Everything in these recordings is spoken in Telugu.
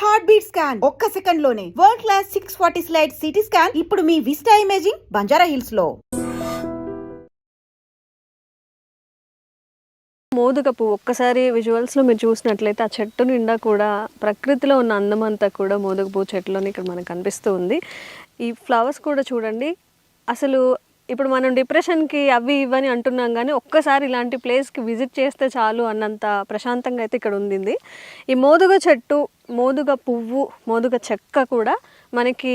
హార్ట్ బీట్ స్కాన్ ఒక్క సెకండ్ లోనే world class 640 slide CT scan ఇప్పుడు మీ విస్టా ఇమేజింగ్ బంజారా హిల్స్ లో. మోదుగ పువ్వు ఒక్కసారి విజువల్స్లో మీరు చూసినట్లయితే ఆ చెట్టు నిండా కూడా ప్రకృతిలో ఉన్న అందమంతా కూడా మోదుగ పువ్వు చెట్టులోని ఇక్కడ మనకు కనిపిస్తూ ఉంది. ఈ ఫ్లవర్స్ కూడా చూడండి, అసలు ఇప్పుడు మనం డిప్రెషన్కి అవి ఇవని అంటున్నాం కానీ ఒక్కసారి ఇలాంటి ప్లేస్కి విజిట్ చేస్తే చాలు అన్నంత ప్రశాంతంగా అయితే ఇక్కడ ఉంది. ఈ మోదుగ చెట్టు, మోదుగ పువ్వు, మోదుగ చెక్క కూడా మనకి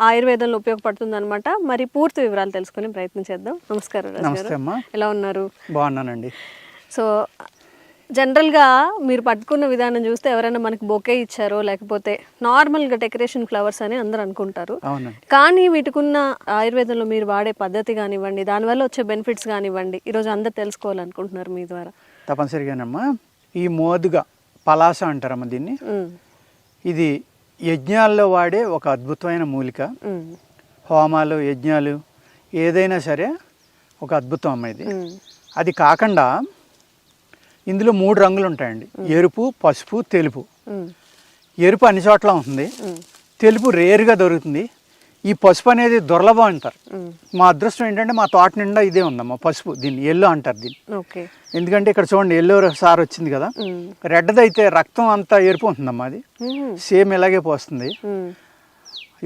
ఆయుర్వేదంలో ఉపయోగపడుతుంది అనమాట. మరి పూర్తి వివరాలు తెలుసుకునే ప్రయత్నం చేద్దాం. నమస్కారం రాజు గారు, ఎలా ఉన్నారు? బాగున్నానండి. సో జనరల్గా మీరు పట్టుకున్న విధానం చూస్తే ఎవరైనా మనకి బొకే ఇచ్చారో లేకపోతే నార్మల్గా డెకరేషన్ ఫ్లవర్స్ అని అందరూ అనుకుంటారు. కానీ వీటికున్న ఆయుర్వేదంలో మీరు వాడే పద్ధతి కానివ్వండి, దానివల్ల వచ్చే బెనిఫిట్స్ కానివ్వండి, ఈరోజు అందరు తెలుసుకోవాలనుకుంటున్నారు మీ ద్వారా. తప్పనిసరిగానమ్మా. ఈ మోదుగ పలాస అంటారమ్మా దీన్ని. ఇది యజ్ఞాల్లో వాడే ఒక అద్భుతమైన మూలిక. హోమాలు, యజ్ఞాలు ఏదైనా సరే ఒక అద్భుతం అమ్మ ఇది. అది కాకుండా ఇందులో 3 రంగులు ఉంటాయండి: ఎరుపు, పసుపు, తెలుపు. ఎరుపు అన్ని చోట్ల ఉంటుంది, తెలుపు రేరుగా దొరుకుతుంది, ఈ పసుపు అనేది దుర్లభం అంటారు. మా అదృష్టం ఏంటంటే మా తోట నిండా ఇదే ఉందమ్మా పసుపు. దీన్ని ఎల్లో అంటారు దీన్ని. ఎందుకంటే ఇక్కడ చూడండి ఎల్లో సార్ వచ్చింది కదా, రెడ్ది అయితే రక్తం అంతా ఎరుపు ఉంటుందమ్మా. అది సేమ్ ఇలాగే పోస్తుంది.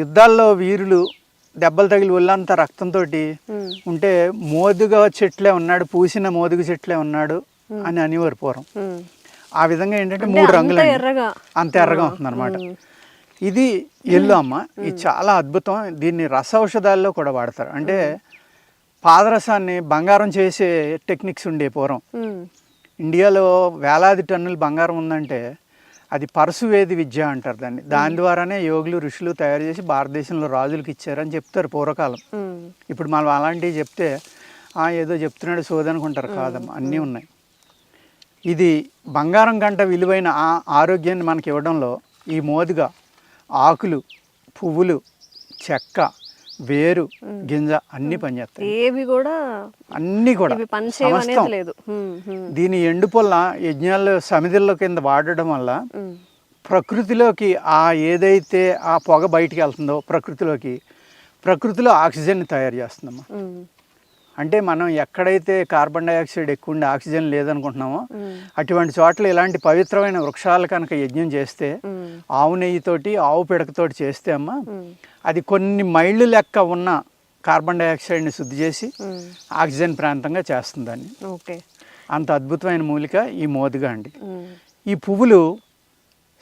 యుద్ధాల్లో వీరులు దెబ్బలు తగిలి ఒళ్ళంతా రక్తంతో ఉంటే మోదుగ చెట్లే ఉన్నాడు, పూసిన మోదుగ చెట్లే ఉన్నాడు అని అనేవారు పూర్వం. ఆ విధంగా ఏంటంటే 3 రంగులు అంత ఎర్రగా ఉంటుంది అనమాట. ఇది ఎల్లో అమ్మ. ఇది చాలా అద్భుతం. దీన్ని రస ఔషధాల్లో కూడా వాడతారు. అంటే పాదరసాన్ని బంగారం చేసే టెక్నిక్స్ ఉండే పూర్వం. ఇండియాలో వేలాది టన్నులు బంగారం ఉందంటే అది పరశువేది విద్య అంటారు దాన్ని. దాని ద్వారానే యోగులు, ఋషులు తయారు చేసి భారతదేశంలో రాజులకు ఇచ్చారని చెప్తారు పూర్వకాలం. ఇప్పుడు మనం అలాంటివి చెప్తే ఏదో చెప్తున్నాడు సోదనుకుంటారు. కాదమ్మా, అన్నీ ఉన్నాయి. ఇది బంగారం కంట విలువైన ఆరోగ్యాన్ని మనకి ఇవ్వడంలో ఈ మోదుగ ఆకులు, పువ్వులు, చెక్క, వేరు, గింజ అన్నీ పనిచేస్తాయి. అన్నీ కూడా సమస్తం. దీని ఎండు పొల్ల యజ్ఞాల్లో సమిధుల కింద వాడడం వల్ల ప్రకృతిలోకి ఏదైతే ఆ పొగ బయటికి వెళ్తుందో ప్రకృతిలో ఆక్సిజన్ని తయారు చేస్తుందమ్మా. అంటే మనం ఎక్కడైతే కార్బన్ డైఆక్సైడ్ ఎక్కువ ఉండి ఆక్సిజన్ లేదనుకుంటున్నామో అటువంటి చోట్ల ఇలాంటి పవిత్రమైన వృక్షాలు కనుక యజ్ఞం చేస్తే, ఆవు నెయ్యితోటి, ఆవు పిడకతోటి చేస్తే అమ్మ, అది కొన్ని మైళ్ళు లెక్క ఉన్న కార్బన్ డైఆక్సైడ్ని శుద్ధి చేసి ఆక్సిజన్ ప్రాంతంగా చేస్తుంది దాన్ని. అంత అద్భుతమైన మూలిక ఈ మోదుగ అండి. ఈ పువ్వులు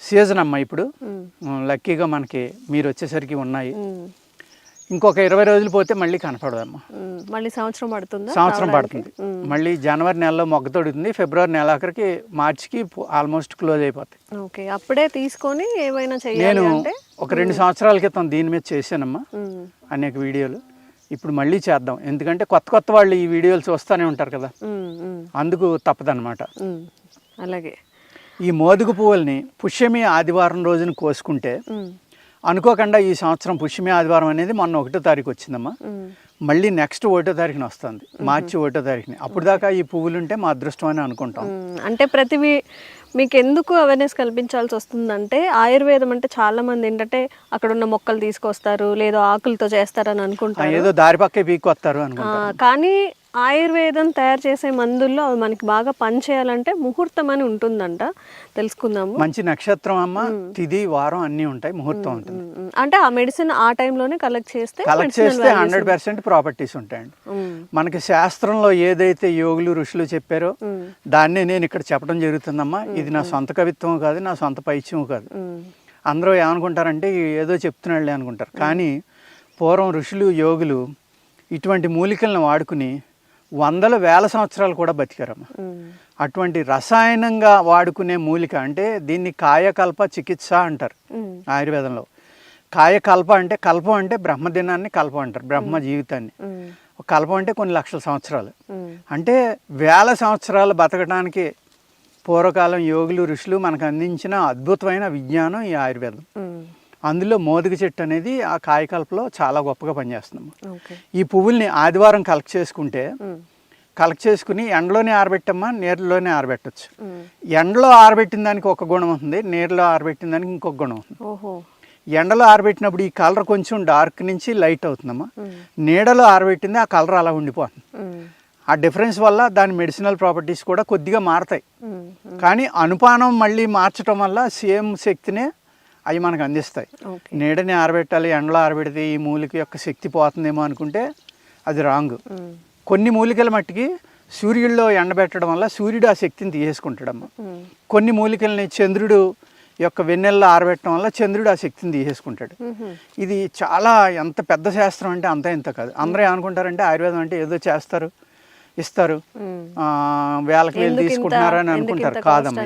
సీజన్ అమ్మ. ఇప్పుడు లక్కీగా మనకి మీరు వచ్చేసరికి ఉన్నాయి. ఇంకొక 20 రోజులు పోతే మళ్ళీ కనపడదమ్మా. మళ్ళీ సంవత్సరం పడుతుంది. మళ్ళీ జనవరి నెలలో మొగ్గ తొడుగుతుంది, ఫిబ్రవరి నెల ఆఖరికి, మార్చికి ఆల్మోస్ట్ క్లోజ్ అయిపోతాయి. అప్పుడే తీసుకొని ఏమైనా నేను ఒక 2 సంవత్సరాల క్రితం దీని మీద చేశానమ్మా అనేక వీడియోలు. ఇప్పుడు మళ్ళీ చేద్దాం, ఎందుకంటే కొత్త వాళ్ళు ఈ వీడియోలు చూస్తూనే ఉంటారు కదా, అందుకు తప్పదన్నమాట. అలాగే ఈ మోదుగ పువ్వుల్ని పుష్యమి ఆదివారం రోజున కోసుకుంటే, అనుకోకుండా ఈ సంవత్సరం పుష్యమి ఆదివారం అనేది మొన్న 1వ తారీఖు వచ్చిందమ్మా. మళ్ళీ నెక్స్ట్ 1వ తారీఖున వస్తుంది, మార్చి 1వ తారీఖుని. అప్పుడు దాకా ఈ పువ్వులు ఉంటే మా అదృష్టం అని అనుకుంటాం. అంటే మీకు ఎందుకు అవేర్నెస్ కల్పించాల్సి వస్తుందంటే, ఆయుర్వేదం అంటే చాలా మంది ఏంటంటే అక్కడ ఉన్న మొక్కలు తీసుకొస్తారు, లేదా ఆకులతో చేస్తారని అనుకుంటారు, ఏదో దారి పక్కే పీక్కు వస్తారు అనుకుంటారు. కానీ ఆయుర్వేదం తయారు చేసే మందుల్లో అవి మనకి బాగా పనిచేయాలంటే ముహూర్తం అని ఉంటుందంట. తెలుసుకుందాము. మంచి నక్షత్రం అమ్మ, తిది, వారం అన్నీ ఉంటాయి, ముహూర్తం ఉంటుంది. అంటే ఆ మెడిసిన్ ఆ టైంలోనే కలెక్ట్ చేస్తే 100% ప్రాపర్టీస్ ఉంటాయండి. మనకి శాస్త్రంలో ఏదైతే యోగులు, ఋషులు చెప్పారో దాన్నే నేను ఇక్కడ చెప్పడం జరుగుతుందమ్మా. ఇది నా సొంత కవిత్వం కాదు, నా సొంత పైత్యం కాదు. అందరూ ఏమనుకుంటారంటే ఏదో చెప్తున్నాళ్ళే అనుకుంటారు. కానీ పూర్వం ఋషులు, యోగులు ఇటువంటి మూలికలను వాడుకుని వందల వేల సంవత్సరాలు కూడా బతికారమ్మా. అటువంటి రసాయనంగా వాడుకునే మూలిక అంటే దీన్ని కాయకల్ప చికిత్స అంటారు ఆయుర్వేదంలో. కాయకల్ప అంటే, కల్పం అంటే బ్రహ్మదినాన్ని కల్పం అంటారు, బ్రహ్మ జీవితాన్ని. కల్పం అంటే కొన్ని లక్షల సంవత్సరాలు, అంటే వేల సంవత్సరాలు బతకడానికి పూర్వకాలం యోగులు, ఋషులు మనకు అందించిన అద్భుతమైన విజ్ఞానం ఈ ఆయుర్వేదం. అందులో మోదుగ చెట్టు అనేది ఆ కాయకల్పలో చాలా గొప్పగా పనిచేస్తుంది. ఈ పువ్వుల్ని ఆదివారం కలెక్ట్ చేసుకుంటే కలెక్ట్ చేసుకుని ఎండలోనే ఆరబెట్టమ్మా, నీళ్ళలోనే ఆరబెట్టచ్చు. ఎండలో ఆరబెట్టిన దానికి ఒక గుణం ఉంటుంది, నీళ్ళలో ఆరబెట్టిన దానికి ఇంకొక గుణం ఉంటుంది. ఓహో. ఎండలో ఆరబెట్టినప్పుడు ఈ కలర్ కొంచెం డార్క్ నుంచి లైట్ అవుతుందమ్మా, నీడలో ఆరబెట్టింది ఆ కలర్ అలా ఉండిపోతుంది. ఆ డిఫరెన్స్ వల్ల దాని మెడిసినల్ ప్రాపర్టీస్ కూడా కొద్దిగా మారతాయి. కానీ అనుపానం మళ్ళీ మార్చడం వల్ల సేమ్ శక్తినే అవి మనకు అందిస్తాయి. నీడని ఆరబెట్టాలి, ఎండలో ఆరబెడితే ఈ మూలిక యొక్క శక్తి పోతుందేమో అనుకుంటే అది రాంగ్. కొన్ని మూలికల మట్టికి సూర్యుడిలో ఎండబెట్టడం వల్ల సూర్యుడు ఆ శక్తిని తీసేసుకుంటాడమ్మా. కొన్ని మూలికల్ని చంద్రుడు యొక్క వెన్నెల్లో ఆరబెట్టడం వల్ల చంద్రుడు ఆ శక్తిని తీసేసుకుంటాడు. ఇది చాలా ఎంత పెద్ద శాస్త్రం అంటే అంత ఇంత కాదు. అందరూ ఏమనుకుంటారంటే ఆయుర్వేదం అంటే ఏదో చేస్తారు, ఇస్తారు, వేలకు వేలు తీసుకుంటున్నారని అనుకుంటారు. కాదమ్మా,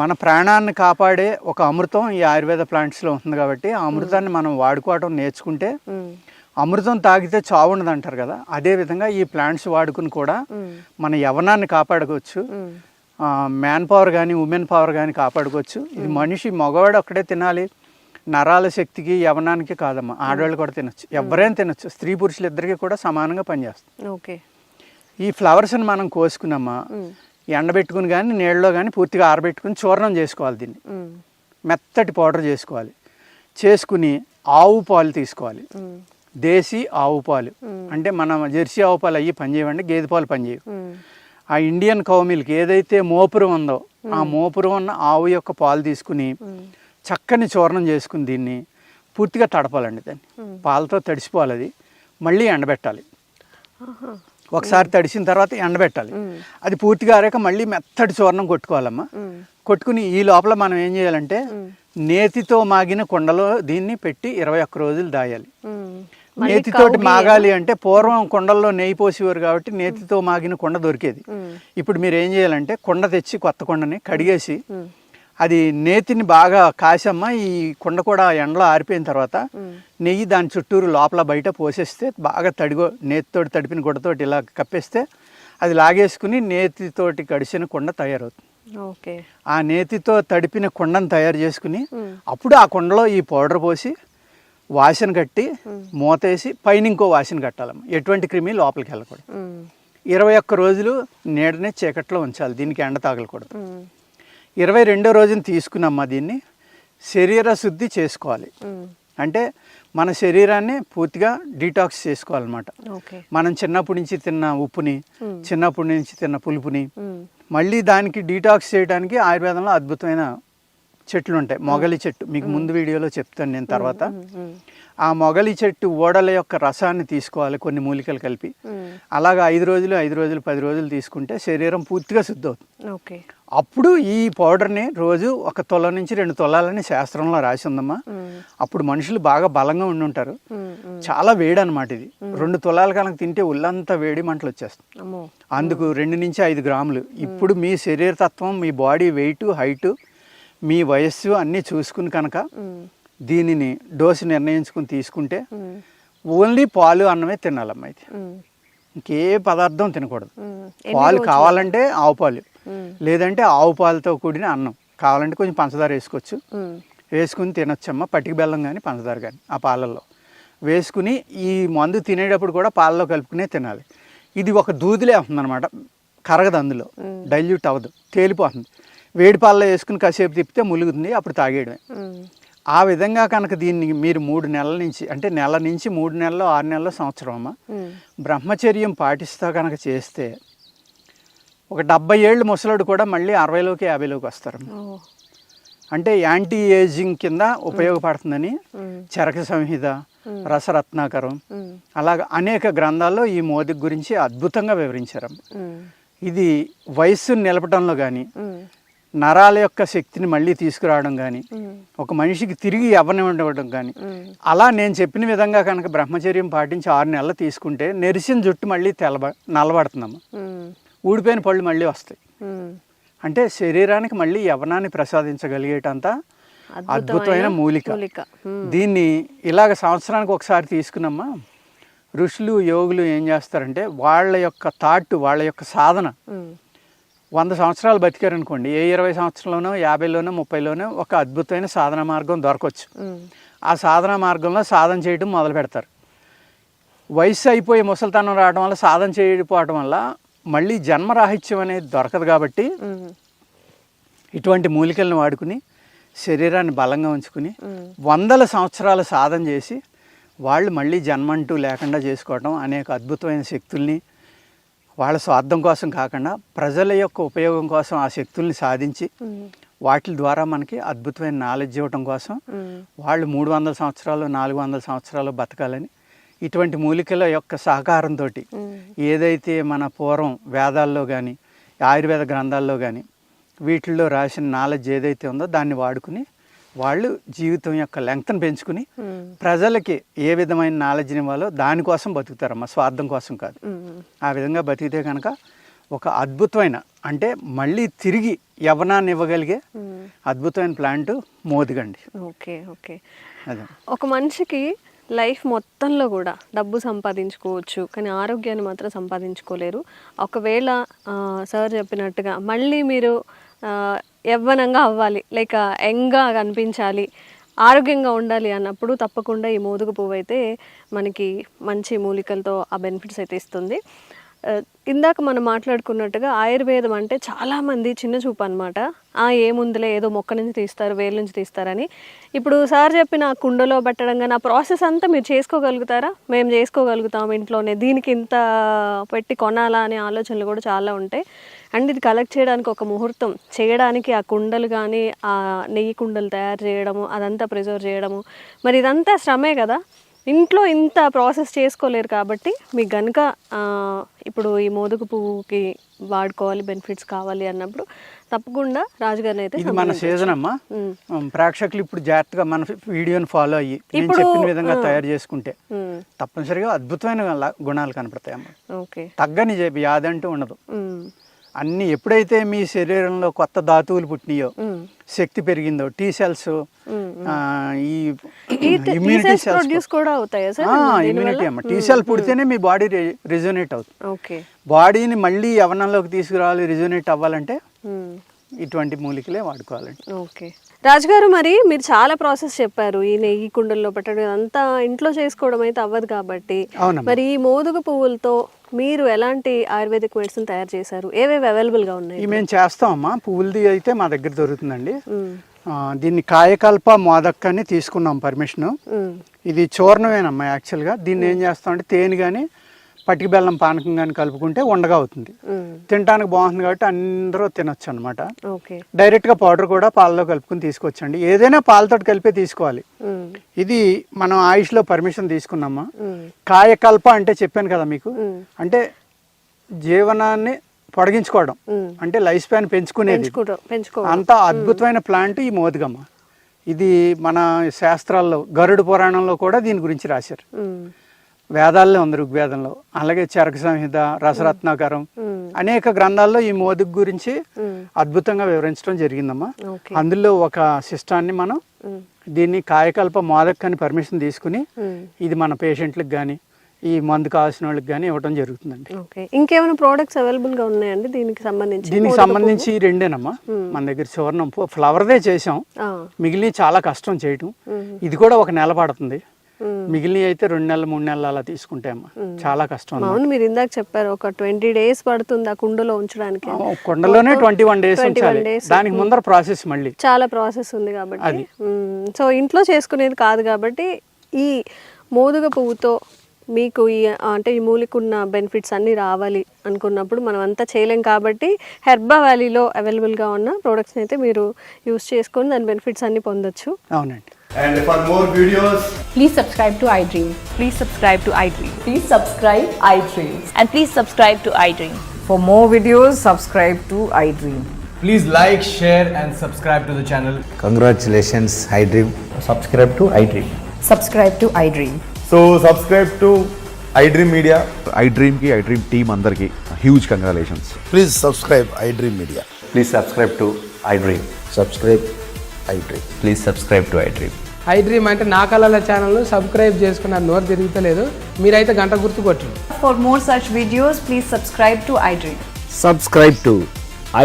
మన ప్రాణాన్ని కాపాడే ఒక అమృతం ఈ ఆయుర్వేద ప్లాంట్స్లో ఉంటుంది. కాబట్టి ఆ అమృతాన్ని మనం వాడుకోవడం నేర్చుకుంటే, అమృతం తాగితే చావు ఉండదు అంటారు కదా, అదేవిధంగా ఈ ప్లాంట్స్ వాడుకుని కూడా మన యవ్వనాన్ని కాపాడుకోవచ్చు, మ్యాన్ పవర్ కానీ ఉమెన్ పవర్ కానీ కాపాడుకోవచ్చు. ఇది మనిషి మగవాడు ఒక్కడే తినాలి, నరాల శక్తికి యవ్వనానికి కాదమ్మా, ఆడవాళ్ళు కూడా తినొచ్చు, ఎవరైనా తినొచ్చు, స్త్రీ పురుషులు ఇద్దరికి కూడా సమానంగా పనిచేస్తుంది. ఓకే. ఈ ఫ్లవర్స్ని మనం కోసుకున్నామా, ఎండబెట్టుకుని కానీ నీళ్ళలో కానీ పూర్తిగా ఆరబెట్టుకుని చూర్ణం చేసుకోవాలి. దీన్ని మెత్తటి పౌడర్ చేసుకోవాలి. చేసుకుని ఆవు పాలు తీసుకోవాలి, దేశీ ఆవు పాలు. అంటే మనం జెర్సీ ఆవు పాలు అయ్యి పనిచేయవండి, గేదె పాలు పనిచేయవు. ఆ ఇండియన్ కౌ మిల్క్ ఏదైతే మోపురం ఉందో ఆ మోపురం ఉన్న ఆవు యొక్క పాలు తీసుకుని చక్కని చూర్ణం చేసుకుని దీన్ని పూర్తిగా తడపాలండి. దాన్ని పాలతో తడిసిపోవాలి, అది మళ్ళీ ఎండబెట్టాలి. ఒకసారి తడిసిన తర్వాత ఎండబెట్టాలి. అది పూర్తిగా ఆరాక మళ్ళీ మెత్తటి చూర్ణం కొట్టుకోవాలమ్మా. కొట్టుకుని ఈ లోపల మనం ఏం చేయాలంటే నేతితో మాగిన కుండలో దీన్ని పెట్టి 21 రోజులు దాయాలి. నేతితోటి మాగాలి అంటే పూర్వం కుండల్లో నెయ్యి పోసేవారు కాబట్టి నేతితో మాగిన కుండ దొరికేది. ఇప్పుడు మీరు ఏం చేయాలంటే కుండ తెచ్చి కొత్త కుండని కడిగేసి అది నేతిని బాగా కాసమ్మ, ఈ కుండ కూడా ఎండలో ఆరిపోయిన తర్వాత నెయ్యి దాని చుట్టూరు లోపల బయట పోసేస్తే బాగా నేతితోటి తడిపిన గుడ్డతోటి ఇలా కప్పేస్తే అది లాగేసుకుని నేతితోటి కడిసిన కుండ తయారవుతుంది. ఓకే. ఆ నేతితో తడిపిన కుండను తయారు చేసుకుని అప్పుడు ఆ కుండలో ఈ పౌడర్ పోసి వాసన కట్టి మూతేసి పైన ఇంకో వాసన కట్టాలమ్మ. ఎటువంటి క్రిమి లోపలికి వెళ్ళకూడదు. 21 రోజులు నీడనే చీకట్లో ఉంచాలి, దీనికి ఎండ తాగలకూడదు. 22వ రోజున తీసుకున్నమ్మా దీన్ని శరీర శుద్ధి చేసుకోవాలి. అంటే మన శరీరాన్ని పూర్తిగా డీటాక్స్ చేసుకోవాలన్నమాట. మనం చిన్నప్పటి నుంచి తిన్న ఉప్పుని, చిన్నప్పటి నుంచి తిన్న పులుపుని మళ్ళీ దానికి డీటాక్స్ చేయడానికి ఆయుర్వేదంలో అద్భుతమైన చెట్లు ఉంటాయి. మొగలి చెట్టు మీకు ముందు వీడియోలో చెప్తాను నేను తర్వాత. ఆ మొగలి చెట్టు ఓడల యొక్క రసాన్ని తీసుకోవాలి కొన్ని మూలికలు కలిపి. అలాగా 5 రోజులు 10 రోజులు తీసుకుంటే శరీరం పూర్తిగా శుద్ధి అవుతుంది. అప్పుడు ఈ పౌడర్ని రోజు 1 తులం నుంచి 2 తులాలని శాస్త్రంలో రాసి ఉందమ్మా. అప్పుడు మనుషులు బాగా బలంగా ఉండి ఉంటారు. చాలా వేడి అనమాట ఇది. 2 తులాల కనుక తింటే ఒళ్ళంతా వేడి మంటలు వచ్చేస్తుంది. అందుకు 2 నుంచి 5 గ్రాములు. ఇప్పుడు మీ శరీర తత్వం, మీ బాడీ వెయిట్, హైటు, మీ వయస్సు అన్నీ చూసుకుని కనుక దీనిని డోసు నిర్ణయించుకుని తీసుకుంటే ఓన్లీ పాలు అన్నమే తినాలమ్మా. ఇది ఇంకే పదార్థం తినకూడదు. పాలు కావాలంటే ఆవు పాలు, లేదంటే ఆవు పాలతో కూడిన అన్నం కావాలంటే కొంచెం పంచదార వేసుకోవచ్చు, వేసుకుని తినొచ్చమ్మా. పటిక బెల్లం కానీ పంచదార కానీ ఆ పాలల్లో వేసుకుని ఈ మందు తినేటప్పుడు కూడా పాలలో కలుపుకునే తినాలి. ఇది ఒక దూదిలే అవుతుంది అనమాట, కరగదు, అందులో డైల్యూట్ అవ్వదు, తేలిపోతుంది. వేడి పాలలో వేసుకుని కాసేపు తిప్పితే ములుగుతుంది, అప్పుడు తాగేయడమే. ఆ విధంగా కనుక దీన్ని మీరు 3 నెలల నుంచి, అంటే నెల నుంచి 3 నెలలు 6 నెలలు సంవత్సరం అమ్మా బ్రహ్మచర్యం పాటిస్తా కనుక చేస్తే ఒక 70 ఏళ్ళు ముసలాడు కూడా మళ్ళీ 60లోకి 50లోకి వస్తారు. అంటే యాంటీ ఏజింగ్ కింద ఉపయోగపడుతుందని చరక సంహిత, రసరత్నాకరం అలాగ అనేక గ్రంథాల్లో ఈ మోదిక్ గురించి అద్భుతంగా వివరించారు. ఇది వయస్సును నిలపడంలో కానీ, నరాల యొక్క శక్తిని మళ్ళీ తీసుకురావడం కానీ, ఒక మనిషికి తిరిగి ఇవ్వనివ్వడం కానీ, అలా నేను చెప్పిన విధంగా కనుక బ్రహ్మచర్యం పాటించి 6 నెలలు తీసుకుంటే నెరిసిన జుట్టు మళ్ళీ నల్లబడుతుందమ్మా, ఊడిపోయిన పళ్ళు మళ్ళీ వస్తాయి. అంటే శరీరానికి మళ్ళీ యవ్వనాన్ని ప్రసాదించగలిగేటంత అద్భుతమైన మూలిక. దీన్ని ఇలాగ సంవత్సరానికి ఒకసారి తీసుకున్నమ్మా. ఋషులు యోగులు ఏం చేస్తారంటే వాళ్ళ యొక్క థాట్, వాళ్ళ యొక్క సాధన 100 సంవత్సరాలు బతికారనుకోండి, ఏ 20 సంవత్సరంలోనో 50లోనో 30లోనో ఒక అద్భుతమైన సాధన మార్గం దొరకవచ్చు. ఆ సాధన మార్గంలో సాధన చేయడం మొదలు పెడతారు. వయసు అయిపోయి ముసలితనం రావడం వల్ల సాధన చేయకపోవడం వల్ల మళ్ళీ జన్మరాహిత్యం అనేది దొరకదు కాబట్టి ఇటువంటి మూలికలను వాడుకుని శరీరాన్ని బలంగా ఉంచుకుని వందల సంవత్సరాల సాధన చేసి వాళ్ళు మళ్ళీ జన్మంటూ లేకుండా చేసుకోవడం అనేక అద్భుతమైన శక్తుల్ని వాళ్ళ స్వార్థం కోసం కాకుండా ప్రజల యొక్క ఉపయోగం కోసం ఆ శక్తుల్ని సాధించి వాటి ద్వారా మనకి అద్భుతమైన నాలెడ్జ్ ఇవ్వటం కోసం వాళ్ళు 300 సంవత్సరాలు 400 సంవత్సరాలు బతకాలని ఇటువంటి మూలికల యొక్క సహకారంతో ఏదైతే మన పూర్వం వేదాల్లో కానీ ఆయుర్వేద గ్రంథాల్లో కానీ వీటిల్లో రాసిన నాలెడ్జ్ ఏదైతే ఉందో దాన్ని వాడుకుని వాళ్ళు జీవితం యొక్క లెంగ్త్ని పెంచుకుని ప్రజలకి ఏ విధమైన నాలెడ్జ్ని ఇవ్వాలో దానికోసం బతుకుతారమ్మా, స్వార్థం కోసం కాదు. ఆ విధంగా బతికితే కనుక ఒక అద్భుతమైన అంటే మళ్ళీ తిరిగి యవ్వనాన్ని ఇవ్వగలిగే అద్భుతమైన ప్లాంట్ మోదుగండి. Okay okay. అదే ఒక మనిషికి లైఫ్ మొత్తంలో కూడా డబ్బు సంపాదించుకోవచ్చు, కానీ ఆరోగ్యాన్ని మాత్రం సంపాదించుకోలేరు. ఒకవేళ సార్ చెప్పినట్టుగా మళ్ళీ మీరు యవ్వనంగా అవ్వాలి, లేక యంగ్గా కనిపించాలి, ఆరోగ్యంగా ఉండాలి అన్నప్పుడు తప్పకుండా ఈ మోదుగ పువ్వు అయితే మనకి మంచి మూలికలతో ఆ బెనిఫిట్స్ అయితే ఇస్తుంది. ఇందాక మనం మాట్లాడుకున్నట్టుగా ఆయుర్వేదం అంటే చాలామంది చిన్న చూపు అనమాట. ఏముందిలే, ఏదో మొక్క నుంచి తీస్తారు, వేలు నుంచి తీస్తారని. ఇప్పుడు సార్ చెప్పిన కుండలో పెట్టడం కానీ ఆ ప్రాసెస్ అంతా మీరు చేసుకోగలుగుతారా? మేము చేసుకోగలుగుతాం ఇంట్లోనే, దీనికి ఇంత పెట్టి కొనాలా అనే ఆలోచనలు కూడా చాలా ఉంటాయి. అండ్ ఇది కలెక్ట్ చేయడానికి ఒక ముహూర్తం, చేయడానికి ఆ కుండలు కానీ ఆ నెయ్యి కుండలు తయారు చేయడము, అదంతా ప్రిజర్వ్ చేయడము, మరి ఇదంతా శ్రమే కదా. ఇంట్లో ఇంత ప్రాసెస్ చేసుకోలేరు కాబట్టి మీకు కనుక ఇప్పుడు ఈ మోదుగ పువ్వుకి వాడుకోవాలి, బెనిఫిట్స్ కావాలి అన్నప్పుడు తప్పకుండా రాజుగారిని అయితే ఇది మన సీజన్ అమ్మా. ప్రేక్షకులు ఇప్పుడు జాగ్రత్తగా మన వీడియోని ఫాలో అయ్యి నేను చెప్పిన విధంగా తయారు చేసుకుంటే తప్పనిసరిగా అద్భుతమైన గుణాలు కనపడతాయి అమ్మా. ఓకే. తగ్గని వ్యాధి అంటూ ఉండదు. అన్ని ఎప్పుడైతే మీ శరీరంలో కొత్త ధాతువులు పుట్టినాయో, శక్తి పెరిగిందో, టీ సెల్స్, ఈ ఇమ్యూనిటీ సెల్స్ కూడా అవుతాయా సార్? ఇమ్యూనిటీ అమ్మ, టీ సెల్ పుడితేనే మీ బాడీ రిజోనేట్ అవుతుంది. ఓకే. బాడీని మళ్ళీ యవ్వనంలోకి తీసుకురావాలి, రిజోనేట్ అవ్వాలంటే ఇటువంటి మూలికలే వాడుకోవాలండి. ఓకే. రాజుగారు, మరి మీరు చాలా ప్రాసెస్ చెప్పారు, ఈ నెయ్యి కుండల్లో పెట్టడం అంతా ఇంట్లో చేసుకోవడం అయితే అవ్వదు కాబట్టి, మరి ఈ మోదుగ పువ్వులతో మీరు ఎలాంటి ఆయుర్వేదిక్ మెడిసిన్ తయారు చేశారు? ఏవేవి అవైలబుల్గా ఉన్నాయి? మేము చేస్తామమ్మా. పువ్వులది అయితే మా దగ్గర దొరుకుతుందండి. దీన్ని కాయకల్ప మోదక్ అని తీసుకున్నాం పర్మిషన్. ఇది చూర్ణమేనమ్మా యాక్చువల్గా. దీన్ని ఏం చేస్తామంటే తేనె కానీ పటికి బెల్లం పానకం కానీ కలుపుకుంటే ఉండగా అవుతుంది. తినడానికి బాగుంటుంది కాబట్టి అందరూ తినొచ్చు అనమాట. డైరెక్ట్గా పౌడర్ కూడా పాలలో కలుపుకుని తీసుకొచ్చండి. ఏదైనా పాలతో కలిపే తీసుకోవాలి. ఇది మనం ఆయుష్లో పర్మిషన్ తీసుకున్నామా. కాయకల్ప అంటే చెప్పాను కదా మీకు, అంటే జీవనాన్ని పొడిగించుకోవడం, అంటే లైఫ్ స్పాన్ పెంచుకునేది. అంత అద్భుతమైన ప్లాంట్ ఈ మోదుగమ్మ. ఇది మన శాస్త్రాల్లో గరుడ పురాణంలో కూడా దీని గురించి రాశారు. వేదాల్లో ఉంది, ఋగ్వేదంలో, అలాగే చరక సంహిత, రసరత్నాకరం, అనేక గ్రంథాల్లో ఈ మోదుగ గురించి అద్భుతంగా వివరించడం జరిగిందమ్మా. అందులో ఒక శిష్టాన్ని మనం దీన్ని కాయకల్ప మోదక్ అని పర్మిషన్ తీసుకుని ఇది మన పేషెంట్లకు కానీ ఈ మందు కావాల్సిన వాళ్ళకి కానీ ఇవ్వడం జరుగుతుందండి. ఇంకేమైనా ప్రోడక్ట్స్ అవైలబుల్ గా ఉన్నాయండి దీనికి సంబంధించి? దీనికి సంబంధించి రెండేనమ్మా మన దగ్గర. చూర్ణం ఫ్లవర్దే చేసాం, మిగిలిన చాలా కష్టం చేయటం. ఇది కూడా ఒక నెల పడుతుంది. మిగిలిన అయితే 2 నెలలు 3 నెలలు అలా తీసుకుంటే అమ్మా చాలా కష్టం. అవును, మీరు ఇందాక చెప్పారు ఒక 20 days పడుతుంది ఆ కుండలో ఉంచడానికి. కుండలోనే 21 days ఉంచాలి. దానికి ముందర ప్రాసెస్ మళ్ళీ చాలా ప్రాసెస్ ఉంది కాబట్టి, సో ఇంట్లో చేసుకునేది కాదు కాబట్టి ఈ మోదుగ పువ్వుతో మీకు ఈ అంటే ఈ మూలికున్న బెనిఫిట్స్ అన్నీ రావాలి అనుకున్నప్పుడు మనం అంతా చేయలేం కాబట్టి హెర్బా వ్యాలీలో అవైలబుల్గా ఉన్న ప్రోడక్ట్స్ని అయితే మీరు యూస్ చేసుకొని దాని బెనిఫిట్స్ అన్నీ పొందొచ్చు. అవునండి. And for more videos, please subscribe to iDream. Please subscribe to iDream. Please subscribe iDream. And please subscribe to iDream. For more videos, subscribe to iDream. please like, share and subscribe to the channel. Congratulations, iDream. Subscribe to iDream. Subscribe to iDream. So subscribe to iDream Media. iDream ki iDream team andarki huge congratulations. Please subscribe iDream Media. Please subscribe to iDream. Subscribe iDream. Please subscribe to iDream. iDream అంటే నా కళల ఛానల్ను సబ్స్క్రైబ్ చేసుకున్న నోరు తిరుగుతలేదు, మీరైతే గంట గుర్తు కొట్టండి. For more such videos, please subscribe to iDream. Subscribe to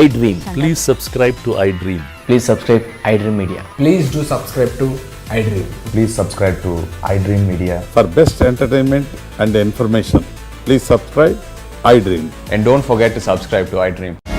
iDream. Please subscribe to iDream. Please subscribe iDream Media. Please do subscribe to iDream. Please subscribe to iDream Media. For best entertainment and information, please subscribe iDream. And don't forget to subscribe to iDream.